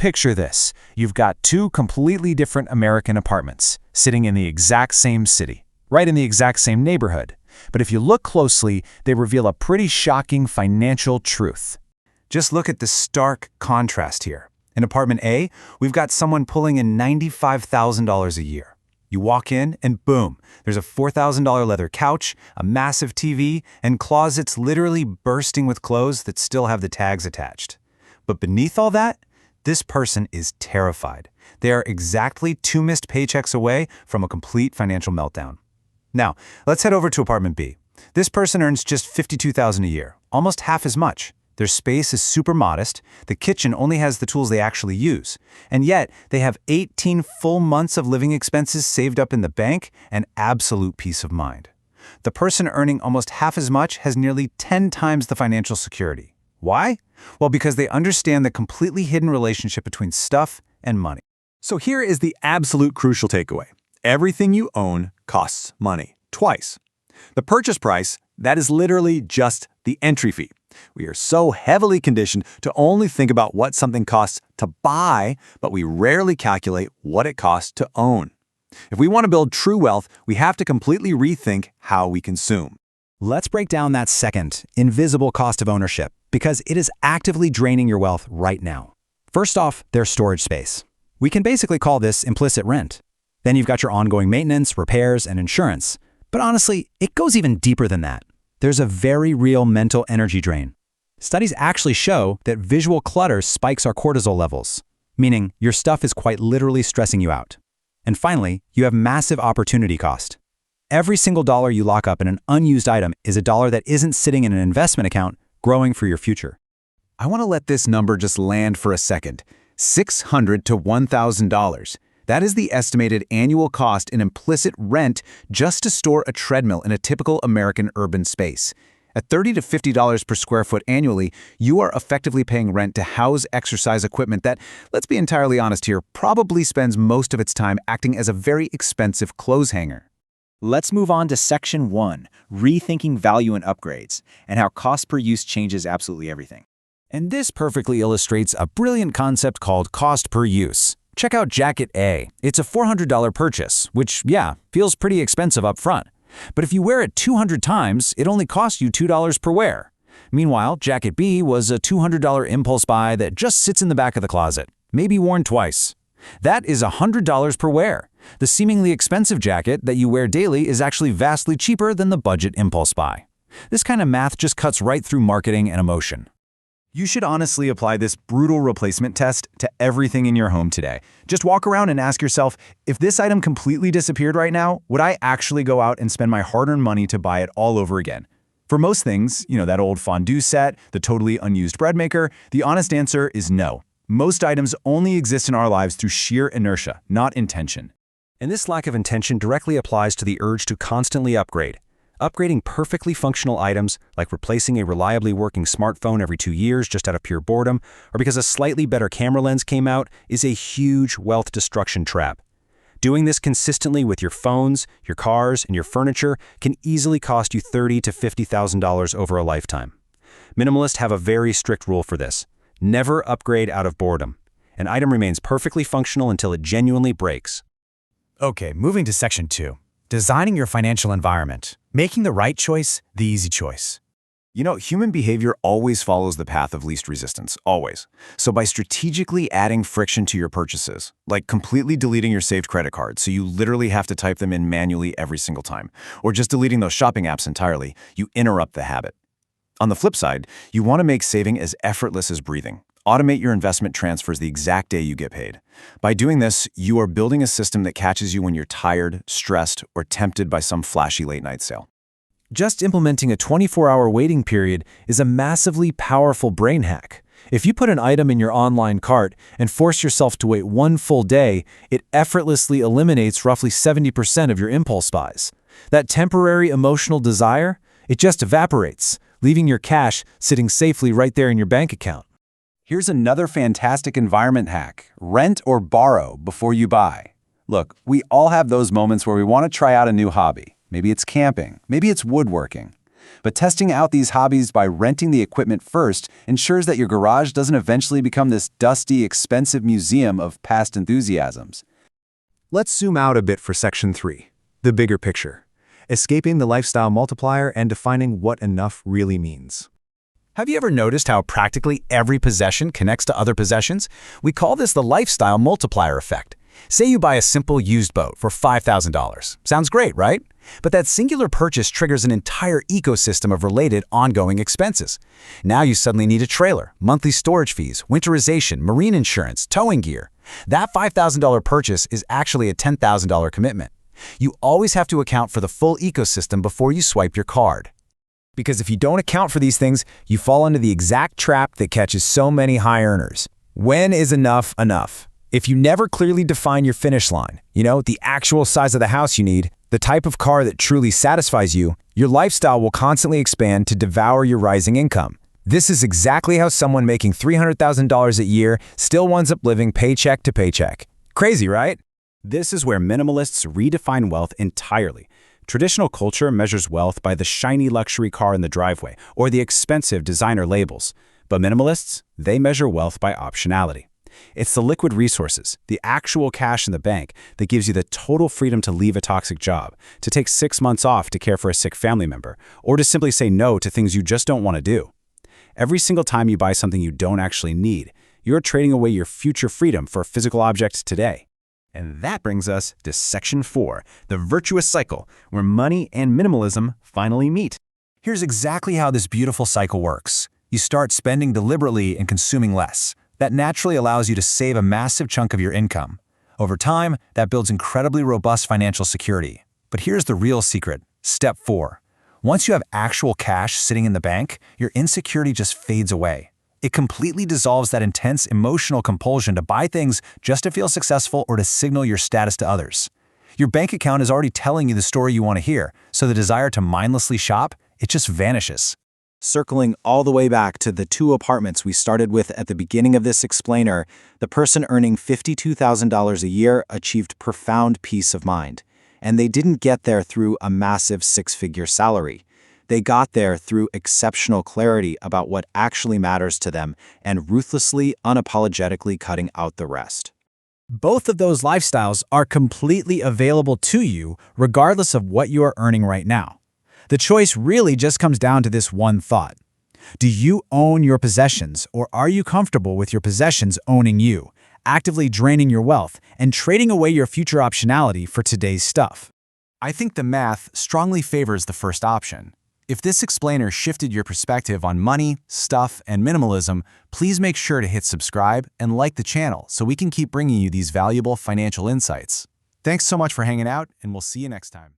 picture this. You've got two completely different American apartments, sitting in the exact same city, right in the exact same neighborhood. But if you look closely, they reveal a pretty shocking financial truth. Just look at the stark contrast here. In apartment A, we've got someone pulling in $95,000 a year. You walk in and boom, there's a $4,000 leather couch, a massive TV, and closets literally bursting with clothes that still have the tags attached. But beneath all that, this person is terrified. They are exactly 2 missed paychecks away from a complete financial meltdown. Now, let's head over to apartment B. This person earns just $52,000 a year, almost half as much. Their space is super modest, the kitchen only has the tools they actually use, and yet they have 18 full months of living expenses saved up in the bank and absolute peace of mind. The person earning almost half as much has nearly 10 times the financial security. Why? Well, because they understand the completely hidden relationship between stuff and money. So here is the absolute crucial takeaway. Everything you own costs money, twice. The purchase price, that is literally just the entry fee. We are so heavily conditioned to only think about what something costs to buy, but we rarely calculate what it costs to own. If we want to build true wealth, we have to completely rethink how we consume. Let's break down that second, invisible cost of ownership, because it is actively draining your wealth right now. First off, there's storage space. We can basically call this implicit rent. Then you've got your ongoing maintenance, repairs, and insurance. But honestly, it goes even deeper than that. There's a very real mental energy drain. Studies actually show that visual clutter spikes our cortisol levels, meaning your stuff is quite literally stressing you out. And finally, you have massive opportunity cost. Every single dollar you lock up in an unused item is a dollar that isn't sitting in an investment account growing for your future. I want to let this number just land for a second. $600 to $1,000. That is the estimated annual cost in implicit rent just to store a treadmill in a typical American urban space. At $30 to $50 per square foot annually, you are effectively paying rent to house exercise equipment that, let's be entirely honest here, probably spends most of its time acting as a very expensive clothes hanger. Let's move on to Section 1, Rethinking Value and Upgrades, and how cost per use changes absolutely everything. And this perfectly illustrates a brilliant concept called cost per use. Check out Jacket A. It's a $400 purchase, which, yeah, feels pretty expensive up front. But if you wear it 200 times, it only costs you $2 per wear. Meanwhile, Jacket B was a $200 impulse buy that just sits in the back of the closet, maybe worn twice. That is $100 per wear. The seemingly expensive jacket that you wear daily is actually vastly cheaper than the budget impulse buy. This kind of math just cuts right through marketing and emotion. You should honestly apply this brutal replacement test to everything in your home today. Just walk around and ask yourself, if this item completely disappeared right now, would I actually go out and spend my hard-earned money to buy it all over again? For most things, that old fondue set, the totally unused bread maker, the honest answer is no. Most items only exist in our lives through sheer inertia, not intention. And this lack of intention directly applies to the urge to constantly upgrade. Upgrading perfectly functional items, like replacing a reliably working smartphone every 2 years just out of pure boredom, or because a slightly better camera lens came out, is a huge wealth destruction trap. Doing this consistently with your phones, your cars, and your furniture can easily cost you $30,000 to $50,000 over a lifetime. Minimalists have a very strict rule for this. Never upgrade out of boredom. An item remains perfectly functional until it genuinely breaks. Okay, moving to Section 2. Designing your financial environment. Making the right choice, the easy choice. Human behavior always follows the path of least resistance, always. So by strategically adding friction to your purchases, like completely deleting your saved credit cards so you literally have to type them in manually every single time, or just deleting those shopping apps entirely, you interrupt the habit. On the flip side, you want to make saving as effortless as breathing. Automate your investment transfers the exact day you get paid. By doing this, you are building a system that catches you when you're tired, stressed, or tempted by some flashy late-night sale. Just implementing a 24-hour waiting period is a massively powerful brain hack. If you put an item in your online cart and force yourself to wait 1 full day, it effortlessly eliminates roughly 70% of your impulse buys. That temporary emotional desire, it just evaporates, leaving your cash sitting safely right there in your bank account. Here's another fantastic environment hack. Rent or borrow before you buy. Look, we all have those moments where we want to try out a new hobby. Maybe it's camping, maybe it's woodworking. But testing out these hobbies by renting the equipment first ensures that your garage doesn't eventually become this dusty, expensive museum of past enthusiasms. Let's zoom out a bit for section 3, the bigger picture, escaping the lifestyle multiplier and defining what enough really means. Have you ever noticed how practically every possession connects to other possessions? We call this the lifestyle multiplier effect. Say you buy a simple used boat for $5,000. Sounds great, right? But that singular purchase triggers an entire ecosystem of related ongoing expenses. Now you suddenly need a trailer, monthly storage fees, winterization, marine insurance, towing gear. That $5,000 purchase is actually a $10,000 commitment. You always have to account for the full ecosystem before you swipe your card. Because if you don't account for these things, you fall into the exact trap that catches so many high earners. When is enough enough? If you never clearly define your finish line, the actual size of the house you need, the type of car that truly satisfies you, your lifestyle will constantly expand to devour your rising income. This is exactly how someone making $300,000 a year still winds up living paycheck to paycheck. Crazy, right? This is where minimalists redefine wealth entirely. Traditional culture measures wealth by the shiny luxury car in the driveway or the expensive designer labels. But minimalists, they measure wealth by optionality. It's the liquid resources, the actual cash in the bank, that gives you the total freedom to leave a toxic job, to take 6 months off to care for a sick family member, or to simply say no to things you just don't want to do. Every single time you buy something you don't actually need, you're trading away your future freedom for a physical object today. And that brings us to section 4, the virtuous cycle, where money and minimalism finally meet. Here's exactly how this beautiful cycle works. You start spending deliberately and consuming less. That naturally allows you to save a massive chunk of your income. Over time, that builds incredibly robust financial security. But here's the real secret. Step 4. Once you have actual cash sitting in the bank, your insecurity just fades away. It completely dissolves that intense emotional compulsion to buy things just to feel successful or to signal your status to others. Your bank account is already telling you the story you want to hear, so the desire to mindlessly shop, it just vanishes. Circling all the way back to the 2 apartments we started with at the beginning of this explainer, the person earning $52,000 a year achieved profound peace of mind. And they didn't get there through a massive 6-figure salary. They got there through exceptional clarity about what actually matters to them and ruthlessly, unapologetically cutting out the rest. Both of those lifestyles are completely available to you regardless of what you are earning right now. The choice really just comes down to this one thought. Do you own your possessions, or are you comfortable with your possessions owning you, actively draining your wealth and trading away your future optionality for today's stuff? I think the math strongly favors the first option. If this explainer shifted your perspective on money, stuff, and minimalism, please make sure to hit subscribe and like the channel so we can keep bringing you these valuable financial insights. Thanks so much for hanging out, and we'll see you next time.